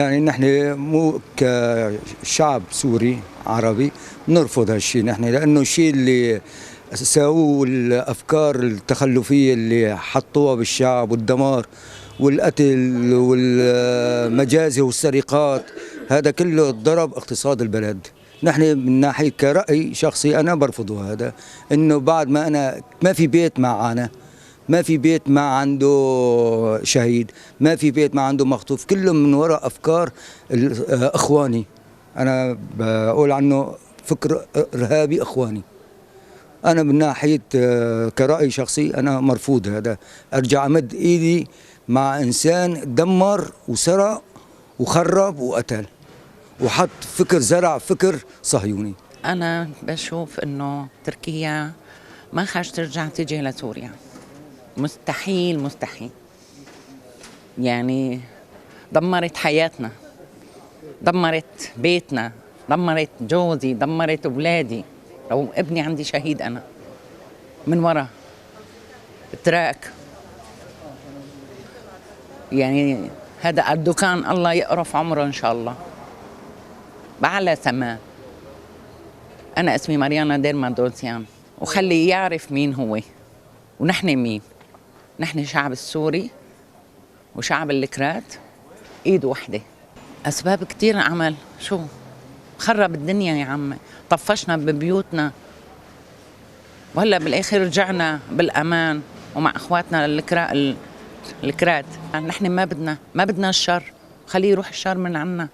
يعني نحن مو كشعب سوري عربي نرفض هالشيء نحن، لانه الشيء اللي ساووه الافكار التخلفيه اللي حطوها بالشعب والدمار والقتل والمجازر والسرقات، هذا كله ضرب اقتصاد البلد. نحن من ناحيه كرأي شخصي انا برفضه هذا، انه بعد ما انا ما في بيت ما عانى، ما في بيت ما عنده شهيد، ما في بيت ما عنده مخطوف، كله من وراء أفكار إخواني. أنا بقول عنه فكر إرهابي إخواني. أنا من ناحية كرأي شخصي أنا مرفوض هذا، أرجع أمد إيدي مع إنسان دمر وسرق وخرب وقتل وحط فكر، زرع فكر صهيوني. أنا بشوف إنه تركيا ما خاش ترجع تيجي لسوريا، مستحيل مستحيل. يعني دمرت حياتنا، دمرت بيتنا، دمرت جوزي، دمرت أولادي. لو ابني عندي شهيد أنا من ورا التراك. يعني هذا أردوغان الله يقرف عمره إن شاء الله بأعلى سماء. أنا اسمي ماريانا ديرمادوسيان، وخلي يعرف مين هو ونحن مين. نحن شعب السوري وشعب الكرات ايد وحده. اسباب كتير عمل، شو خرب الدنيا يا عمي، طفشنا ببيوتنا، وهلا بالاخر رجعنا بالامان ومع اخواتنا الكرات. نحن ما بدنا الشر، خليه يروح الشر من عنا.